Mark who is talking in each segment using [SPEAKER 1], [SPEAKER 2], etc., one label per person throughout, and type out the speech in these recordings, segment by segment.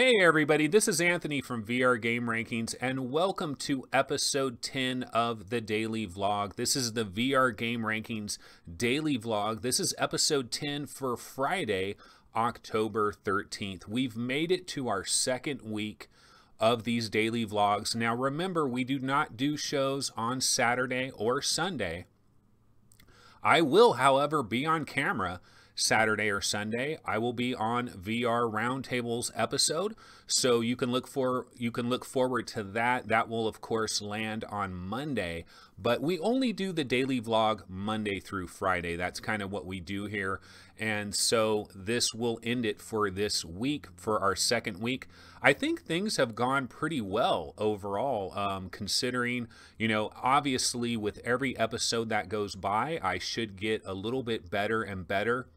[SPEAKER 1] Hey everybody, this is Anthony from VR Game Rankings and welcome to episode 10 of the daily vlog. This is the VR Game Rankings daily vlog. This is episode 10 for Friday, October 13th. We've made it to our second week of these daily vlogs. Now remember, we do not do shows on Saturday or Sunday. I will, however, be on camera Saturday or Sunday. I will be on VR Roundtables episode, so you can look forward to that. That will of course land on Monday, but we only do the daily vlog Monday through Friday. That's kind of what we do here, and so this will end it for this week, for our second week. I think things have gone pretty well overall, considering, you know, obviously with every episode that goes by, I should get a little bit better and better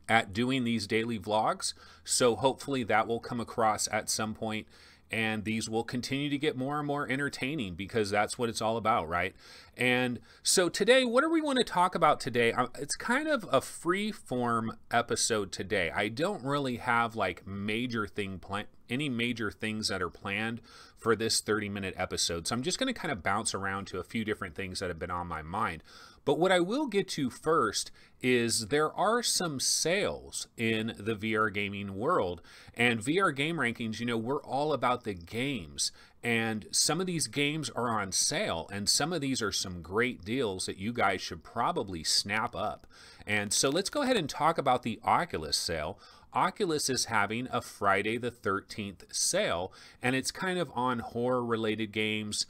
[SPEAKER 1] at doing these daily vlogs. So hopefully that will come across at some point, and these will continue to get more and more entertaining because that's what it's all about, right? And so today, what do we want to talk about today? It's kind of a free form episode today. I don't really have like any major things that are planned for this 30-minute episode. So I'm just going to kind of bounce around to a few different things that have been on my mind. But what I will get to first is there are some sales in the VR gaming world, and VR Game Rankings, you know, we're all about the games, and some of these games are on sale, and some of these are some great deals that you guys should probably snap up. And so let's go ahead and talk about the Oculus sale. Oculus is having a Friday the 13th sale, and it's kind of on horror-related games,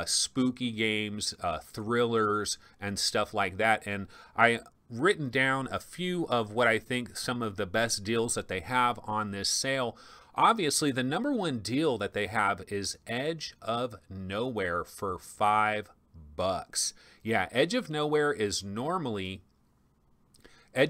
[SPEAKER 1] spooky games, thrillers, and stuff like that. And I written down a few of what I think some of the best deals that they have on this sale. Obviously, the number one deal that they have is Edge of Nowhere for $5. Yeah, Edge of Nowhere is normally a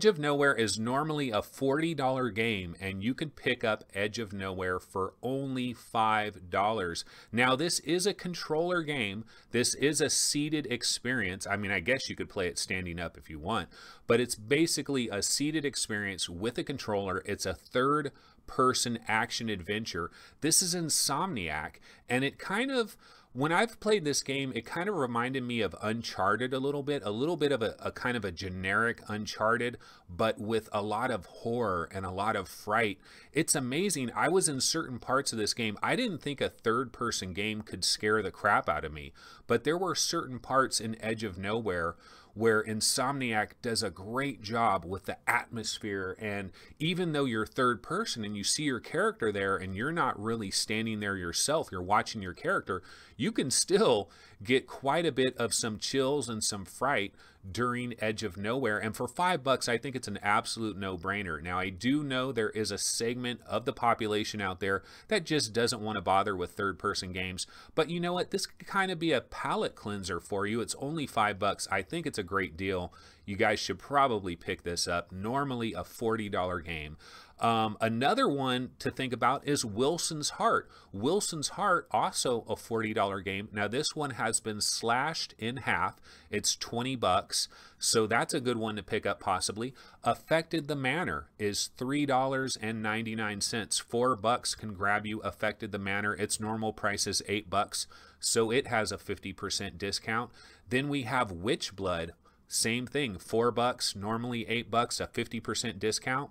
[SPEAKER 1] $40 game, and you can pick up Edge of Nowhere for only $5. Now, this is a controller game. This is a seated experience. I mean, I guess you could play it standing up if you want, but it's basically a seated experience with a controller. It's a third-person action adventure. This is Insomniac, and it kind of, when I've played this game, it kind of reminded me of Uncharted a little bit of a kind of a generic Uncharted, but with a lot of horror and a lot of fright. It's amazing. I was in certain parts of this game. I didn't think a third-person game could scare the crap out of me, but there were certain parts in Edge of Nowhere where Insomniac does a great job with the atmosphere, and even though you're third person and you see your character there and you're not really standing there yourself, you're watching your character, you can still get quite a bit of some chills and some fright during Edge of Nowhere. And for $5, I think it's an absolute no-brainer. Now, I do know there is a segment of the population out there that just doesn't want to bother with third-person games, but you know what? This could kind of be a palate cleanser for you. It's only $5. I think it's a great deal. You guys should probably pick this up. Normally a $40 game. Another one to think about is Wilson's Heart. Wilson's Heart, also a $40 game. Now this one has been slashed in half. It's $20, so that's a good one to pick up possibly. Affected the Manor is $3.99. $4 can grab you Affected the Manor. Its normal price is $8, so it has a 50% discount. Then we have Witchblood. Same thing, $4, normally $8, a 50% discount.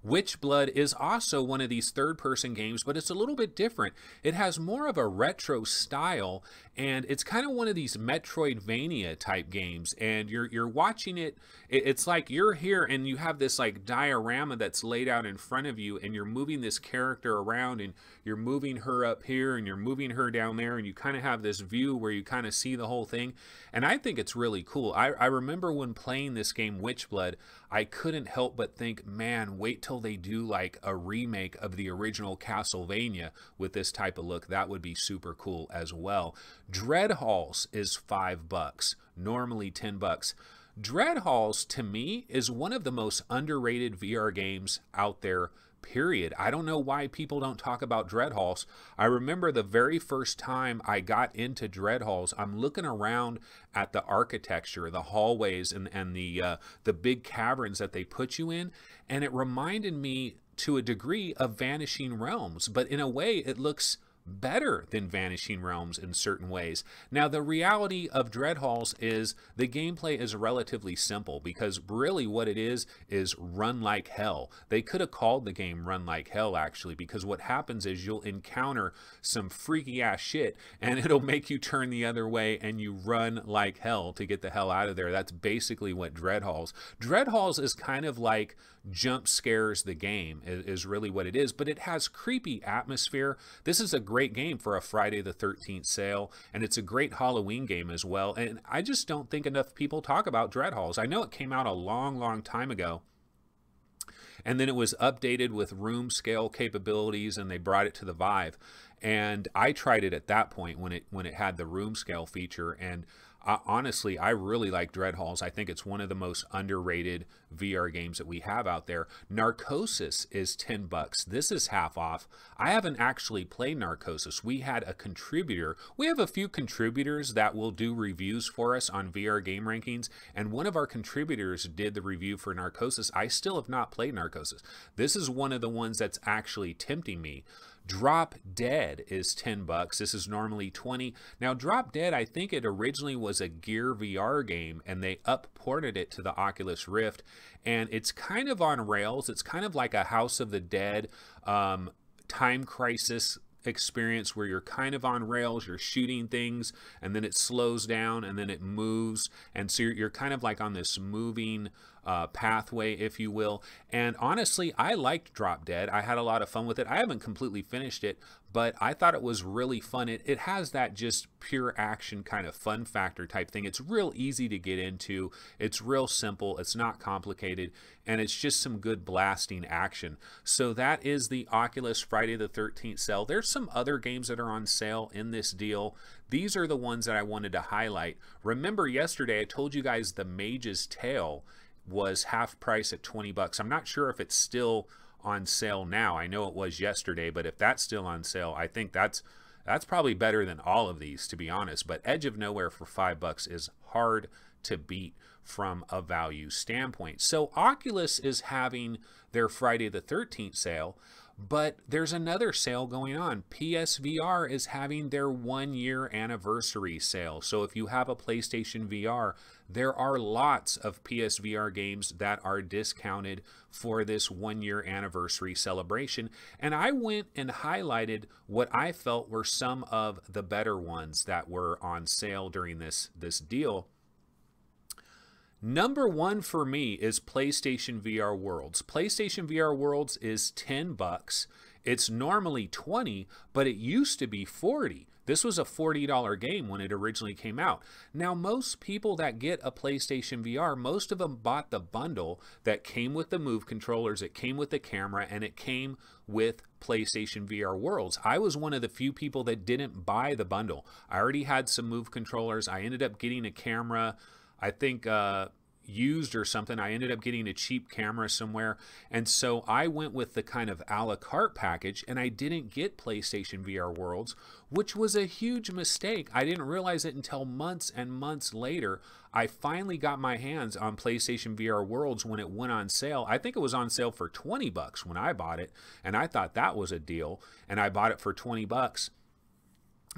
[SPEAKER 1] Witchblood is also one of these third-person games, but it's a little bit different. It has more of a retro style, and it's kind of one of these Metroidvania type games, and you're watching it. It's like you're here and you have this like diorama that's laid out in front of you, and you're moving this character around, and you're moving her up here and you're moving her down there, and you kind of have this view where you kind of see the whole thing. And I think it's really cool. I remember when playing this game Witchblood, I couldn't help but think, man, wait till they do like a remake of the original Castlevania with this type of look. That would be super cool as well. Dread Halls is $5, normally $10. Dread Halls, to me, is one of the most underrated VR games out there, period. I don't know why people don't talk about Dread Halls. I remember the very first time I got into Dread Halls, I'm looking around at the architecture, the hallways, and the big caverns that they put you in, and it reminded me to a degree of Vanishing Realms, but in a way it looks better than Vanishing Realms in certain ways. Now, the reality of Dread Halls is the gameplay is relatively simple, because really what it is run like hell. They could have called the game Run Like Hell, actually, because what happens is you'll encounter some freaky ass shit and it'll make you turn the other way and you run like hell to get the hell out of there. That's basically what Dread Halls. Dread Halls is kind of like jump scares the game, is really what it is, but it has creepy atmosphere. This is a great game for a Friday the 13th sale, and it's a great Halloween game as well, and I just don't think enough people talk about Dread Halls. I know it came out a long time ago, and then it was updated with room scale capabilities, and they brought it to the Vive, and I tried it at that point when it had the room scale feature, and honestly, I really like Dread Halls. I think it's one of the most underrated VR games that we have out there. Narcosis is $10. This is half off. I haven't actually played Narcosis. We had a contributor. We have a few contributors that will do reviews for us on VR Game Rankings, and one of our contributors did the review for Narcosis. I still have not played Narcosis. This is one of the ones that's actually tempting me. Drop Dead is $10. This is normally $20. Now, Drop Dead, I think it originally was a Gear VR game, and they up-ported it to the Oculus Rift, and it's kind of on rails. It's kind of like a House of the Dead time crisis experience, where you're kind of on rails, you're shooting things, and then it slows down, and then it moves, and so you're kind of like on this moving pathway, if you will. And honestly, I liked Drop Dead. I had a lot of fun with it. I haven't completely finished it, but I thought it was really fun. It has that just pure action kind of fun factor type thing. It's real easy to get into. It's real simple. It's not complicated, and it's just some good blasting action. So that is the Oculus Friday the 13th sale. There's some other games that are on sale in this deal. These are the ones that I wanted to highlight. Remember yesterday I told you guys the Mage's Tale was half price at $20. I'm not sure if it's still on sale now. I know it was yesterday, but if that's still on sale, I think that's probably better than all of these, to be honest. But Edge of Nowhere for $5 is hard to beat from a value standpoint. So Oculus is having their Friday the 13th sale, but there's another sale going on. PSVR is having their 1-year anniversary sale. So if you have a PlayStation VR, there are lots of PSVR games that are discounted for this 1-year anniversary celebration. And I went and highlighted what I felt were some of the better ones that were on sale during this deal. Number one for me is PlayStation VR Worlds. PlayStation VR Worlds is $10. It's normally $20, but it used to be $40. This was a $40 game when it originally came out. Now, most people that get a PlayStation VR, most of them bought the bundle that came with the Move controllers, it came with the camera, and it came with PlayStation VR Worlds. I was one of the few people that didn't buy the bundle. I already had some Move controllers. I ended up getting a camera, I think used or something. I ended up getting a cheap camera somewhere, and so I went with the kind of a la carte package, and I didn't get PlayStation VR Worlds, which was a huge mistake. I didn't realize it until months and months later. I finally got my hands on PlayStation VR Worlds when it went on sale. I think it was on sale for $20 when I bought it, and I thought that was a deal, and I bought it for $20.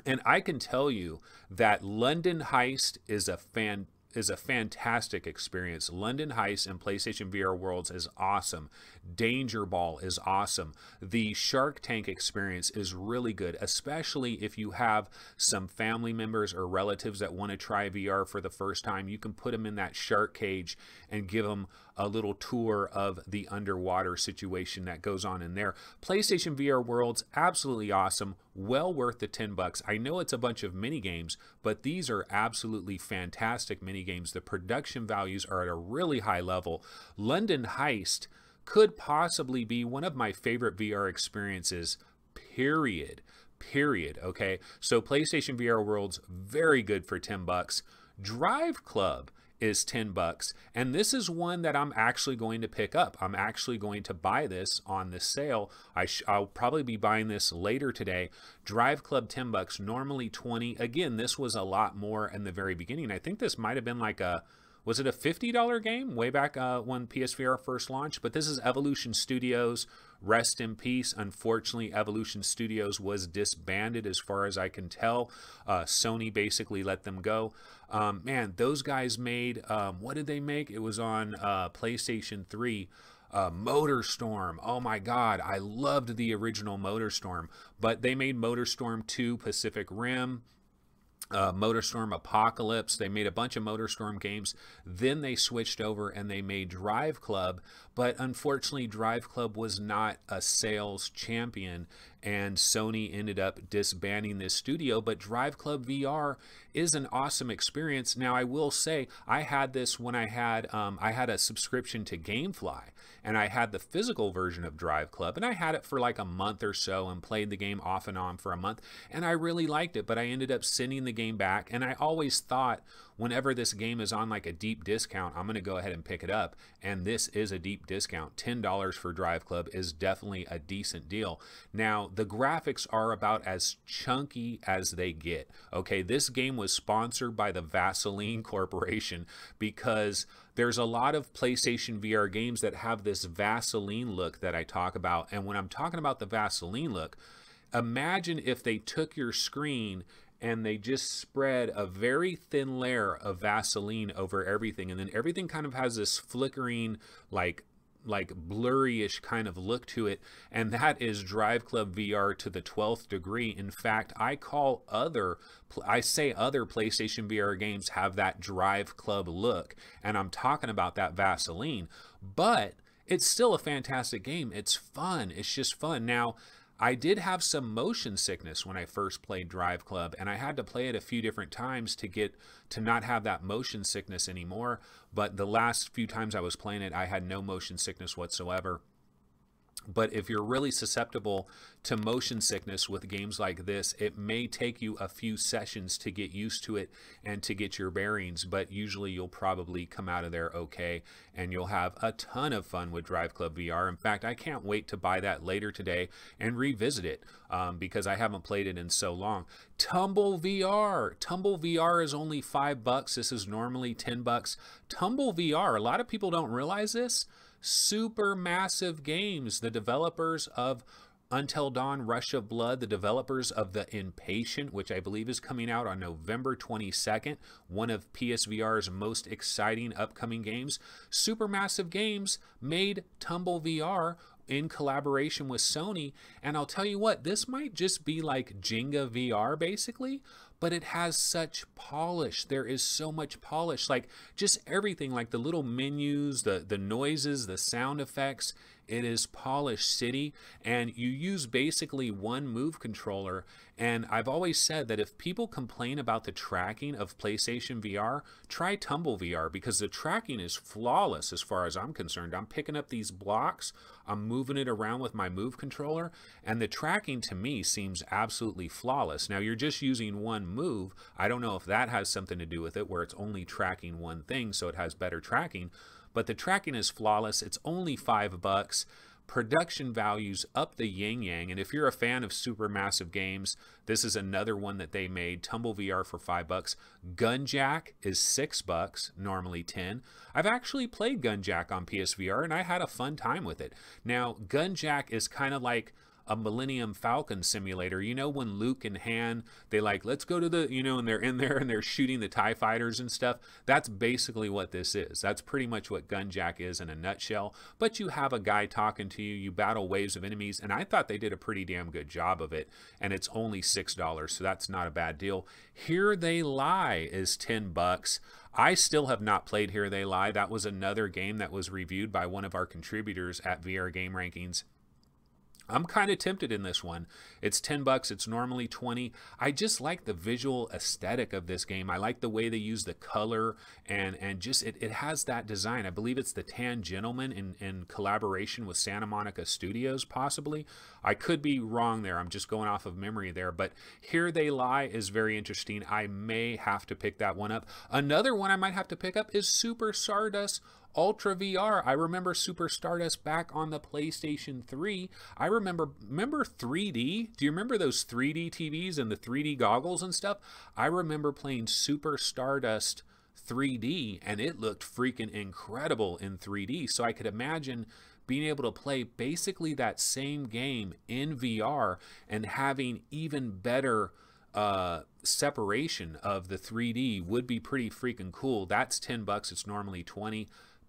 [SPEAKER 1] And I can tell you that London Heist is a fantastic experience. London Heist and PlayStation VR Worlds is awesome. Danger Ball is awesome. The Shark Tank experience is really good, especially if you have some family members or relatives that want to try VR for the first time. You can put them in that shark cage and give them a little tour of the underwater situation that goes on in there. PlayStation VR Worlds, absolutely awesome. Well worth the $10. I know it's a bunch of mini games, but these are absolutely fantastic mini games. The production values are at a really high level. London Heist could possibly be one of my favorite VR experiences, period. Okay, so PlayStation VR Worlds, very good for $10. Drive Club is $10, and this is one that I'm actually going to pick up. I'm actually going to buy this on the sale. I'll probably be buying this later today. Drive Club, $10, normally $20. Again, this was a lot more in the very beginning. I think this might have been like a was it a $50 game way back when PSVR first launched? But this is Evolution Studios. Rest in peace. Unfortunately, Evolution Studios was disbanded as far as I can tell. Sony basically let them go. Man, those guys made, what did they make? It was on PlayStation 3. MotorStorm. Oh my God, I loved the original MotorStorm. But they made MotorStorm 2 Pacific Rim. MotorStorm Apocalypse. They made a bunch of MotorStorm games. Then they switched over and they made Drive Club. But unfortunately, Drive Club was not a sales champion, and Sony ended up disbanding this studio. But Drive Club VR is an awesome experience. Now, I will say, I had this when I had a subscription to GameFly, and I had the physical version of Drive Club, and I had it for like a month or so and played the game off and on for a month, and I really liked it. But I ended up sending the game back, and I always thought, whenever this game is on like a deep discount, I'm going to go ahead and pick it up. And this is a deep discount. $10 for Drive Club is definitely a decent deal. Now, the graphics are about as chunky as they get. Okay, this game was sponsored by the Vaseline Corporation, because there's a lot of PlayStation VR games that have this Vaseline look that I talk about. And when I'm talking about the Vaseline look, imagine if they took your screen and they just spread a very thin layer of Vaseline over everything, and then everything kind of has this flickering, like blurry-ish kind of look to it, and that is Drive Club VR to the 12th degree. In fact, I say other PlayStation VR games have that Drive Club look, and I'm talking about that Vaseline. But it's still a fantastic game. It's fun. It's just fun. Now, I did have some motion sickness when I first played Drive Club, and I had to play it a few different times to not have that motion sickness anymore. But the last few times I was playing it, I had no motion sickness whatsoever. But if you're really susceptible to motion sickness with games like this, it may take you a few sessions to get used to it and to get your bearings, but usually you'll probably come out of there okay, and you'll have a ton of fun with Drive Club VR. In fact, I can't wait to buy that later today and revisit it, because I haven't played it in so long. Tumble VR. Tumble VR is only $5. This is normally $10. Tumble VR, a lot of people don't realize this. Super massive games. The developers of Until Dawn, Rush of Blood, the developers of The Impatient, which I believe is coming out on November 22nd, one of PSVR's most exciting upcoming games. Supermassive Games made Tumble VR in collaboration with Sony, and I'll tell you what, this might just be like Jenga VR basically, but it has such polish. There is so much polish, like just everything, like the little menus, the noises, the sound effects. It is polished city, and you use basically one move controller. And I've always said that if people complain about the tracking of PlayStation VR, try Tumble VR, because the tracking is flawless as far as I'm concerned. I'm picking up these blocks, I'm moving it around with my move controller, and the tracking to me seems absolutely flawless. Now, you're just using one move. I don't know if that has something to do with it, where it's only tracking one thing, so it has better tracking. But the tracking is flawless. It's only $5. Production values up the yin-yang, and if you're a fan of supermassive games, this is another one that they made. Tumble VR for $5. Gunjack is $6, normally $10. I've actually played Gunjack on PSVR, and I had a fun time with it. Now, Gunjack is kind of like a Millennium Falcon simulator. You know, when Luke and Han, they like, let's go to the, you know, and they're in there and they're shooting the TIE fighters and stuff. That's basically what this is. That's pretty much what Gunjack is in a nutshell. But you have a guy talking to you, you battle waves of enemies, and I thought they did a pretty damn good job of it. And it's only $6, so that's not a bad deal. Here They Lie is $10. I still have not played Here They Lie. That was another game that was reviewed by one of our contributors at VR Game Rankings. I'm kind of tempted in this one. It's $10. It's normally $20. I just like the visual aesthetic of this game. I like the way they use the color, and just it has that design. I believe it's the Tan Gentleman in collaboration with Santa Monica Studios, possibly. I could be wrong there. I'm just going off of memory there. But Here They Lie is very interesting. I may have to pick that one up. Another one I might have to pick up is Super Stardust Ultra VR. I remember Super Stardust back on the PlayStation 3. I remember 3D? Do you remember those 3D TVs and the 3D goggles and stuff? I remember playing Super Stardust 3D, and it looked freaking incredible in 3D. So I could imagine being able to play basically that same game in VR and having even better separation of the 3D would be pretty freaking cool. That's $10. It's normally 20.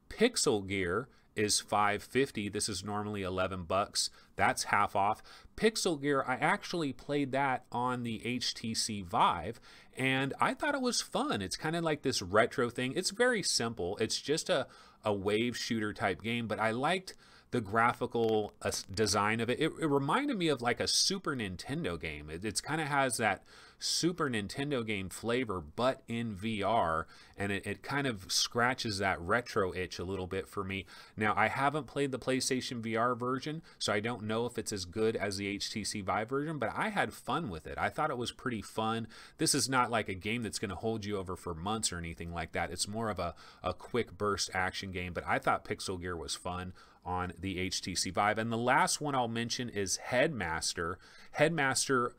[SPEAKER 1] Pixel Gear is $5.50. This is normally $11. That's half off. Pixel Gear, I actually played that on the HTC Vive, and I thought it was fun. It's kind of like this retro thing. It's very simple. It's just a wave shooter type game, but I liked the graphical design of it. It reminded me of like a Super Nintendo game. It's kind of has that Super Nintendo game flavor, but in VR, and it kind of scratches that retro itch a little bit for me. Now, I haven't played the PlayStation VR version, so I don't know if it's as good as the HTC Vive version, but I had fun with it. I thought it was pretty fun. This is not like a game that's going to hold you over for months or anything like that. It's more of a quick burst action game, but I thought Pixel Gear was fun on the HTC Vive. And the last one I'll mention is Headmaster. Headmaster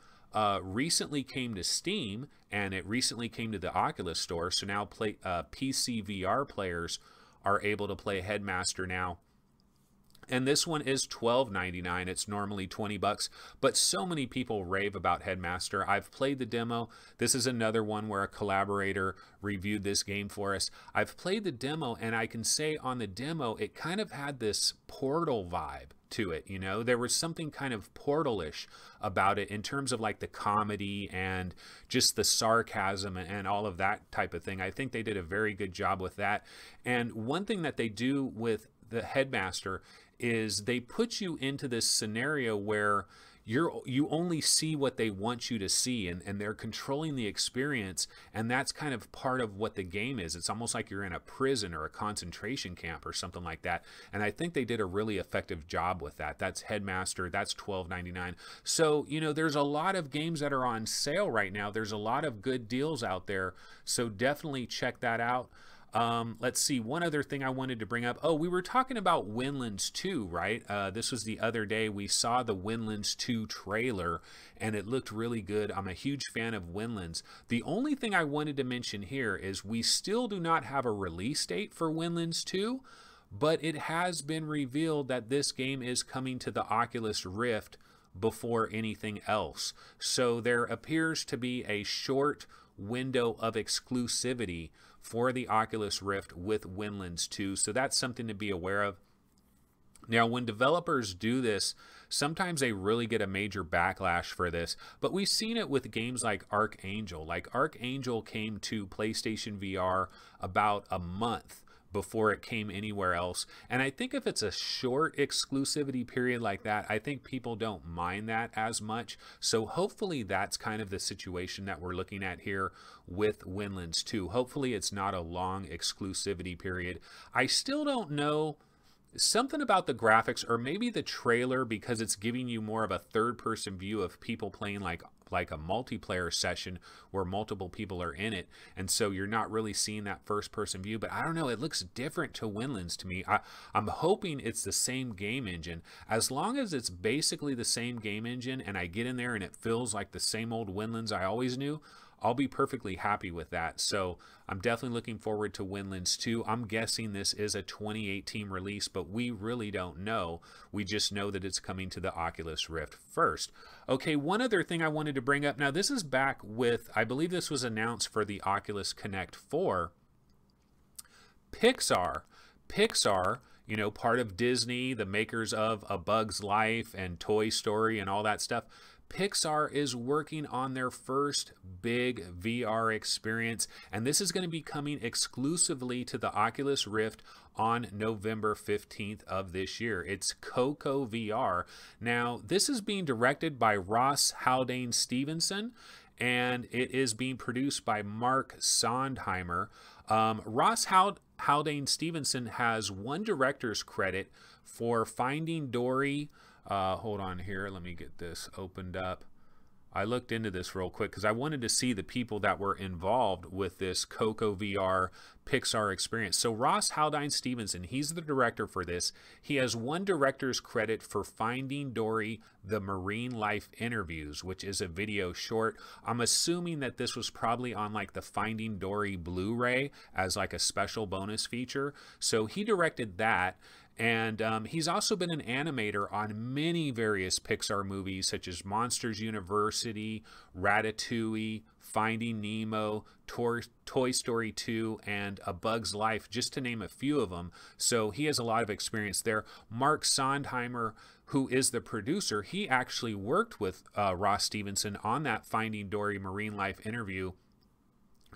[SPEAKER 1] recently came to Steam, and it recently came to the Oculus store, so now PC VR players are able to play Headmaster now. And this one is $12.99. It's normally $20, but so many people rave about Headmaster. I've played the demo. This is another one where a collaborator reviewed this game for us. I've played the demo, and I can say on the demo, it kind of had this Portal vibe to it. You know, there was something kind of Portal-ish about it in terms of like the comedy and just the sarcasm and all of that type of thing. I think they did a very good job with that. And one thing that they do with the Headmaster is they put you into this scenario where you only see what they want you to see, and they're controlling the experience, and that's kind of part of what the game is. It's almost like you're in a prison or a concentration camp or something like that, and I think they did a really effective job with that. That's Headmaster. That's $12.99. So, you know, there's a lot of games that are on sale right now. There's a lot of good deals out there, so definitely check that out. Let's see, one other thing I wanted to bring up. Oh, we were talking about Windlands 2, right? This was the other day. We saw the Windlands 2 trailer, and it looked really good. I'm a huge fan of Windlands. The only thing I wanted to mention here is we still do not have a release date for Windlands 2, but it has been revealed that this game is coming to the Oculus Rift before anything else. So there appears to be a short window of exclusivity for the Oculus Rift with Windlands 2, so that's something to be aware of. Now, when developers do this, sometimes they really get a major backlash for this, but we've seen it with games like Archangel. Like Archangel came to PlayStation VR about a month before it came anywhere else, and I think if it's a short exclusivity period like that, I think people don't mind that as much. So hopefully that's kind of the situation that we're looking at here with Windlands 2. Hopefully it's not a long exclusivity period. I still don't know, something about the graphics, or maybe the trailer, because it's giving you more of a third-person view of people playing like a multiplayer session where multiple people are in it, and so you're not really seeing that first-person view. But I don't know, it looks different to Windlands to me. I'm hoping it's the same game engine. As long as it's basically the same game engine and I get in there and it feels like the same old Windlands I always knew, I'll be perfectly happy with that. So I'm definitely looking forward to Windlands 2. I'm guessing this is a 2018 release, but we really don't know. We just know that it's coming to the Oculus Rift first. Okay, one other thing I wanted to bring up. Now, this is back with, I believe this was announced for the Oculus Connect 4. Pixar, you know, part of Disney, the makers of A Bug's Life and Toy Story and all that stuff, Pixar is working on their first big VR experience, and this is going to be coming exclusively to the Oculus Rift on November 15th of this year. It's Coco VR. Now, this is being directed by Ross Haldane Stevenson, and it is being produced by Mark Sondheimer. Ross Haldane Stevenson has one director's credit for Finding Dory. Hold on here, let me get this opened up. I looked into this real quick because I wanted to see the people that were involved with this Coco VR Pixar experience. So Ross Haldane Stevenson, he's the director for this. He has one director's credit for Finding Dory, the Marine Life Interviews, which is a video short. I'm assuming that this was probably on like the Finding Dory Blu-ray as like a special bonus feature. So he directed that. And he's also been an animator on many various Pixar movies, such as Monsters University, Ratatouille, Finding Nemo, Toy Story 2, and A Bug's Life, just to name a few of them. So he has a lot of experience there. Mark Sondheimer, who is the producer, he actually worked with Ross Stevenson on that Finding Dory Marine Life interview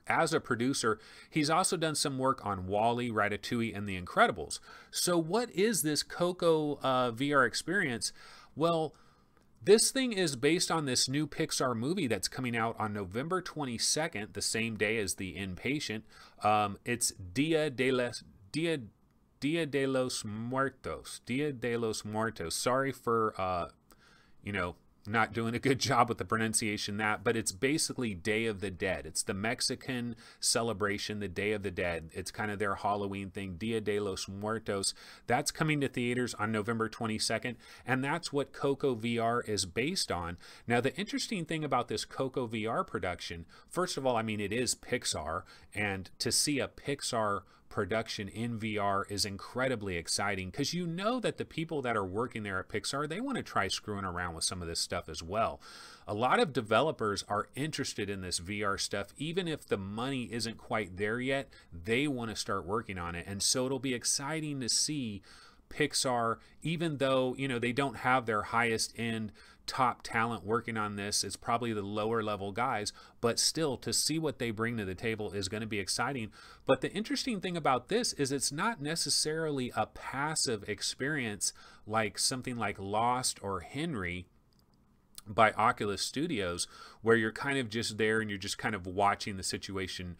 [SPEAKER 1] as a producer. He's also done some work on WALL-E, Ratatouille, and The Incredibles. So what is this Coco VR experience? Well, this thing is based on this new Pixar movie that's coming out on November 22nd, the same day as The Inpatient. It's Dia de los Muertos. Dia de los Muertos. Sorry for, not doing a good job with the pronunciation but it's basically Day of the Dead. It's the Mexican celebration, the Day of the Dead. It's kind of their Halloween thing, Dia de los Muertos. That's coming to theaters on November 22nd, and that's what Coco VR is based on. Now, the interesting thing about this Coco VR production, first of all, I mean, it is Pixar, and to see a Pixar production in VR is incredibly exciting because you know that the people that are working there at Pixar, they want to try screwing around with some of this stuff as well. A lot of developers are interested in this VR stuff. Even if the money isn't quite there yet, they want to start working on it. And so it'll be exciting to see Pixar, even though, they don't have their highest end top talent working on this. It's probably the lower level guys, but still, to see what they bring to the table is going to be exciting. But the interesting thing about this is it's not necessarily a passive experience like something like Lost or Henry by Oculus Studios, where you're kind of just there and you're just kind of watching the situation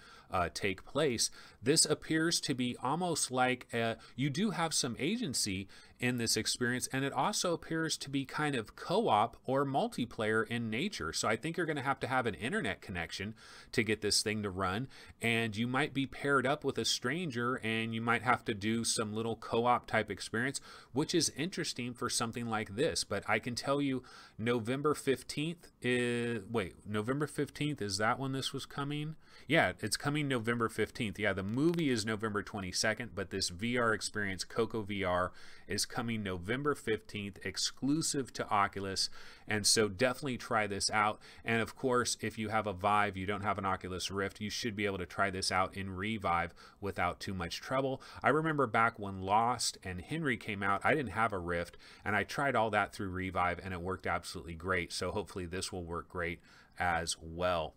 [SPEAKER 1] take place. This appears to be almost like you do have some agency in this experience, and it also appears to be kind of co-op or multiplayer in nature. So I think you're going to have an internet connection to get this thing to run, and you might be paired up with a stranger, and you might have to do some little co-op type experience, which is interesting for something like this. But I can tell you November 15th is, November 15th, is that when this was coming? Yeah, it's coming November 15th. Yeah, the movie is November 22nd, but this VR experience, Coco VR, is coming November 15th, exclusive to Oculus. And so definitely try this out. And of course, if you have a Vive, you don't have an Oculus Rift, you should be able to try this out in Revive without too much trouble. I remember back when Lost and Henry came out, I didn't have a Rift, and I tried all that through Revive, and it worked absolutely great. So hopefully this will work great as well.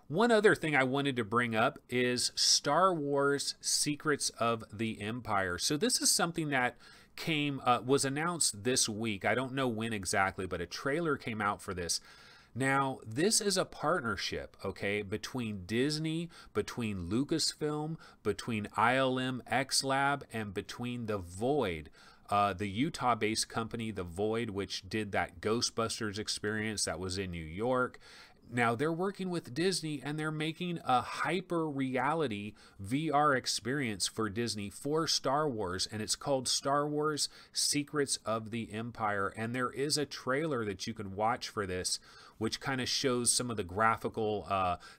[SPEAKER 1] One other thing I wanted to bring up is Star Wars Secrets of the Empire. So this is something that was announced this week. I don't know when exactly, but a trailer came out for this. Now, this is a partnership, okay, between Disney, between Lucasfilm, between ILM X Lab, and between The Void. The Utah-based company, The Void, which did that Ghostbusters experience that was in New York. Now they're working with Disney, and they're making a hyper reality VR experience for Disney for Star Wars, and it's called Star Wars Secrets of the Empire. And there is a trailer that you can watch for this, which kind of shows some of the graphical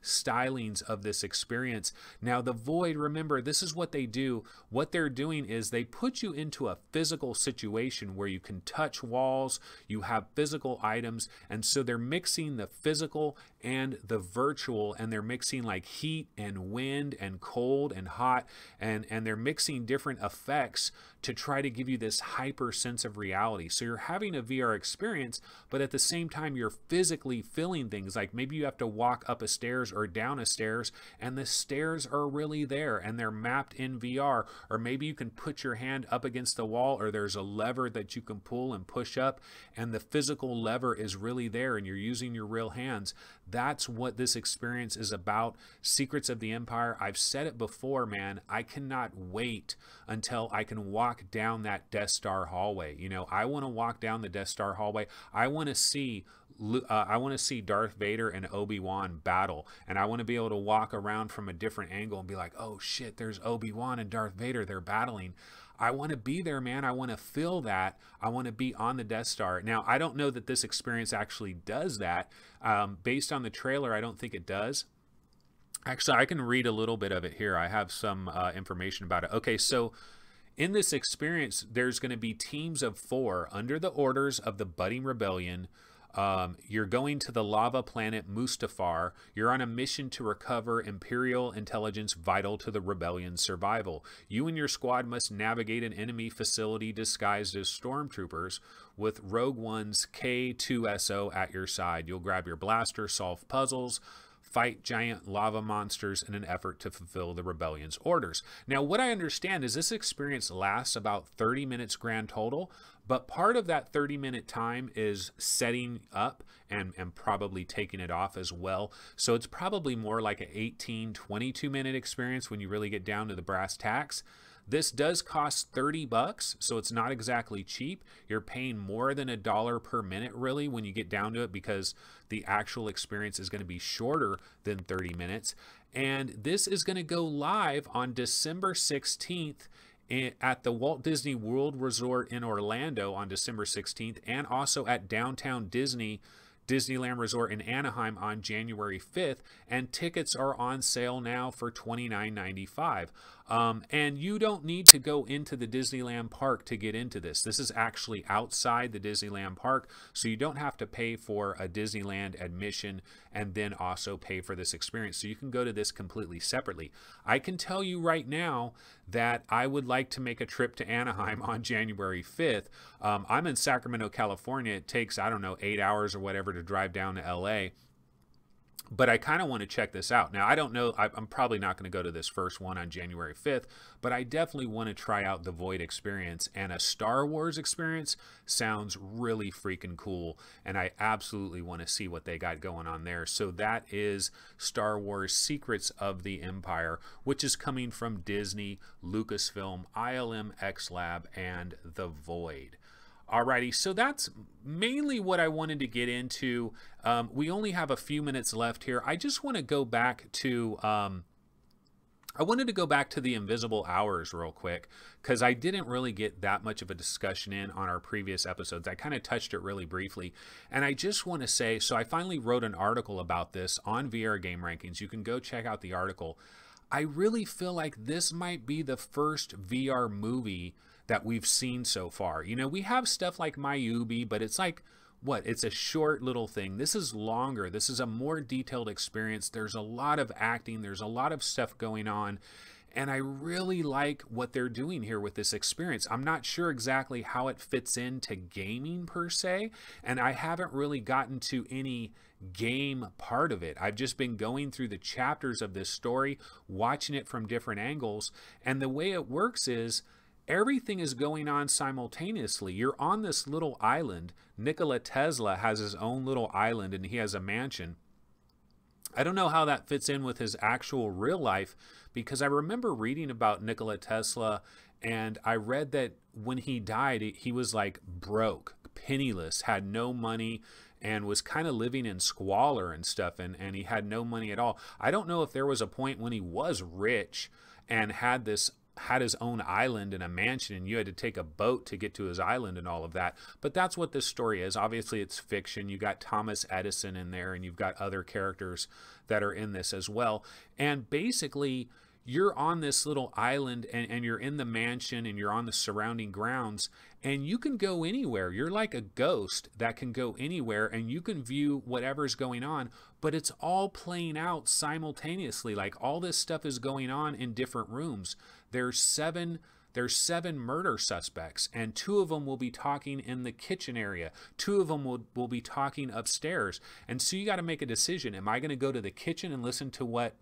[SPEAKER 1] stylings of this experience. Now, The Void, remember, this is what they do. What they're doing is they put you into a physical situation where you can touch walls, you have physical items, and so they're mixing the physical and the virtual, and they're mixing like heat and wind and cold and hot, and they're mixing different effects to try to give you this hyper sense of reality. So you're having a VR experience, but at the same time you're physically feeling things. Like maybe you have to walk up a stairs or down a stairs, and the stairs are really there and they're mapped in VR. Or maybe you can put your hand up against the wall, or there's a lever that you can pull and push up, and the physical lever is really there and you're using your real hands. that's what this experience is about. Secrets of the Empire. I've said it before, man. I cannot wait until I can walk down that Death Star hallway. You know, I want to walk down the Death Star hallway. I want to see Darth Vader and Obi-Wan battle, and I want to be able to walk around from a different angle and be like, oh shit, there's Obi-Wan and Darth Vader, they're battling. I want to be there, man. I want to feel that. I want to be on the Death Star. Now, I don't know that this experience actually does that. Based on the trailer, I don't think it does. Actually, I can read a little bit of it here. I have some information about it. Okay, so in this experience, there's going to be teams of 4 under the orders of the budding rebellion. You're going to the lava planet Mustafar. You're on a mission to recover Imperial intelligence vital to the rebellion's survival. You and your squad must navigate an enemy facility disguised as stormtroopers with Rogue One's K-2SO at your side. You'll grab your blaster, solve puzzles, fight giant lava monsters in an effort to fulfill the rebellion's orders. Now, what I understand is this experience lasts about 30 minutes grand total, but part of that 30-minute time is setting up and probably taking it off as well. So it's probably more like an 18, 22-minute experience when you really get down to the brass tacks. This does cost $30, so it's not exactly cheap. You're paying more than $1 per minute, really, when you get down to it, because the actual experience is going to be shorter than 30 minutes. And this is going to go live on December 16th at the Walt Disney World Resort in Orlando on December 16th, and also at Downtown Disneyland Resort in Anaheim on January 5th, and tickets are on sale now for $29.95. And you don't need to go into the Disneyland park to get into this. This is actually outside the Disneyland park, so you don't have to pay for a Disneyland admission and then also pay for this experience. So you can go to this completely separately. I can tell you right now that I would like to make a trip to Anaheim on January 5th. I'm in Sacramento, California. It takes, I don't know, 8 hours or whatever to drive down to LA. But I kind of want to check this out. Now, I don't know, I'm probably not going to go to this first one on January 5th, but I definitely want to try out the Void experience, and a Star Wars experience sounds really freaking cool, and I absolutely want to see what they got going on there. So that is Star Wars Secrets of the Empire, which is coming from Disney, Lucasfilm, ILM X Lab, and The Void. Alrighty, so that's mainly what I wanted to get into. We only have a few minutes left here. I just want to go back to, I wanted to go back to the Invisible Hours real quick, because I didn't really get that much of a discussion in on our previous episodes. I kind of touched it really briefly. And I just want to say, so I finally wrote an article about this on VR Game Rankings. You can go check out the article. I really feel like this might be the first VR movie that we've seen so far. You know, we have stuff like Mayubi, but it's like, what? It's a short little thing. This is longer. This is a more detailed experience. There's a lot of acting. There's a lot of stuff going on. And I really like what they're doing here with this experience. I'm not sure exactly how it fits into gaming per se, and I haven't really gotten to any game part of it. I've just been going through the chapters of this story, watching it from different angles, and the way it works is everything is going on simultaneously. You're on this little island. Nikola Tesla has his own little island, and he has a mansion. I don't know how that fits in with his actual real life, because I remember reading about Nikola Tesla, and I read that when he died, he was like broke, penniless, had no money, and was kind of living in squalor and stuff, and he had no money at all. I don't know if there was a point when he was rich and had his own island and a mansion, and you had to take a boat to get to his island and all of that. But that's what this story is. Obviously, it's fiction. You got Thomas Edison in there, and you've got other characters that are in this as well. And basically, you're on this little island, and you're in the mansion, and you're on the surrounding grounds, and you can go anywhere. You're like a ghost that can go anywhere, and you can view whatever's going on, but it's all playing out simultaneously. Like, all this stuff is going on in different rooms. There's seven murder suspects, and 2 of them will be talking in the kitchen area. 2 of them will be talking upstairs. And so you got to make a decision. Am I going to go to the kitchen and listen to what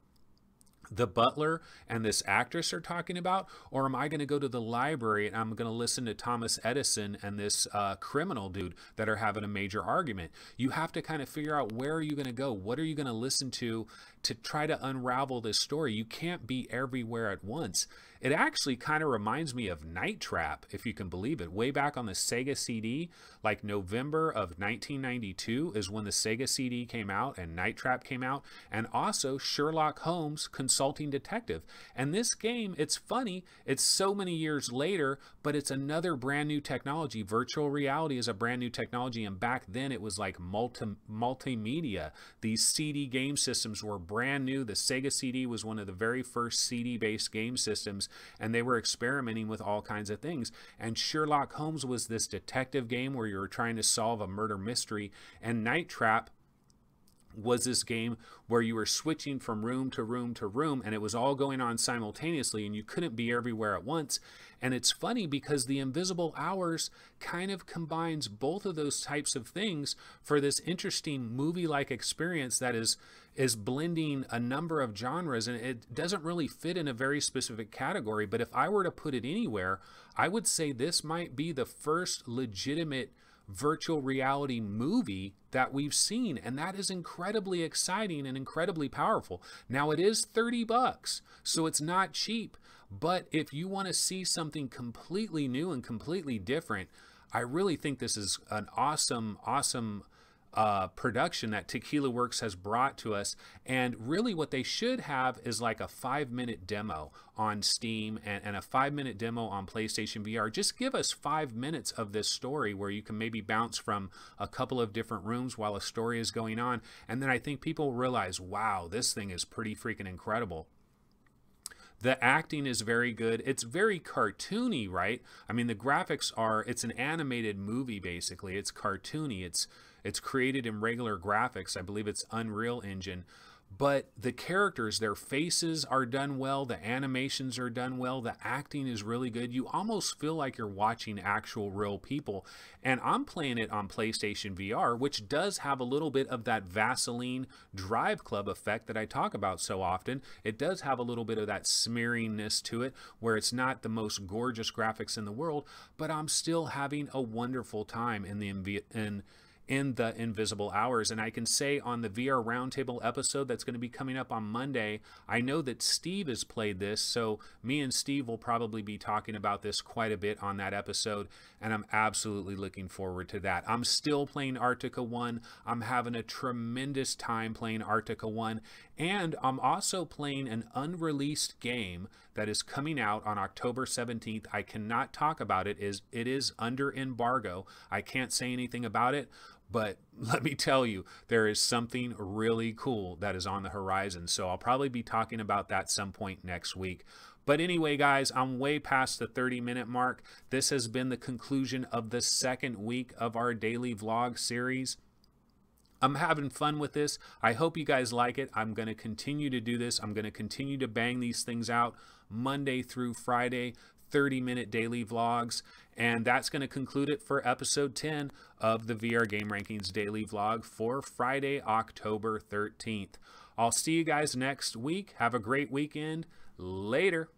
[SPEAKER 1] the butler and this actress are talking about? Or am I going to go to the library and I'm going to listen to Thomas Edison and this criminal dude that are having a major argument? You have to kind of figure out, where are you going to go? What are you going to listen to try to unravel this story? You can't be everywhere at once. It actually kind of reminds me of Night Trap, if you can believe it. Way back on the Sega CD, like November of 1992 is when the Sega CD came out and Night Trap came out, and also Sherlock Holmes Consulting Detective. And this game, it's funny, it's so many years later, but it's another brand new technology. Virtual reality is a brand new technology, and back then it was like multimedia. These CD game systems were brand new. The Sega CD was one of the very first CD-based game systems, and they were experimenting with all kinds of things. And Sherlock Holmes was this detective game where you were trying to solve a murder mystery, and Night Trap was this game where you were switching from room to room to room, and it was all going on simultaneously, and you couldn't be everywhere at once. And it's funny because the Invisible Hours kind of combines both of those types of things for this interesting movie-like experience that is blending a number of genres, and it doesn't really fit in a very specific category. But if I were to put it anywhere, I would say this might be the first legitimate virtual reality movie that we've seen, and that is incredibly exciting and incredibly powerful. Now, it is $30, so it's not cheap, but if you want to see something completely new and completely different, I really think this is an awesome production that Tequila Works has brought to us. And really what they should have is like a 5-minute demo on Steam and a 5-minute demo on PlayStation VR. Just give us 5 minutes of this story where you can maybe bounce from a couple of different rooms while a story is going on. And then I think people realize, wow, this thing is pretty freaking incredible. The acting is very good. It's very cartoony, right? I mean, the graphics are, it's an animated movie, basically. It's cartoony. It's created in regular graphics. I believe it's Unreal Engine. But the characters, their faces are done well. The animations are done well. The acting is really good. You almost feel like you're watching actual real people. And I'm playing it on PlayStation VR, which does have a little bit of that Vaseline Drive Club effect that I talk about so often. It does have a little bit of that smearingness to it, where it's not the most gorgeous graphics in the world, but I'm still having a wonderful time in the Invisible Hours. And I can say on the VR Roundtable episode that's going to be coming up on Monday, I know that Steve has played this, so me and Steve will probably be talking about this quite a bit on that episode, and I'm absolutely looking forward to that. I'm still playing Arctica 1. I'm having a tremendous time playing Arctica 1, and I'm also playing an unreleased game that is coming out on October 17th. I cannot talk about it. It is under embargo. I can't say anything about it, but let me tell you, there is something really cool that is on the horizon. So I'll probably be talking about that some point next week. But anyway, guys, I'm way past the 30-minute mark. This has been the conclusion of the second week of our daily vlog series. I'm having fun with this. I hope you guys like it. I'm going to continue to do this. I'm going to continue to bang these things out Monday through Friday, 30-minute daily vlogs. And that's going to conclude it for episode 10 of the VR Game Rankings daily vlog for Friday, October 13th. I'll see you guys next week. Have a great weekend. Later.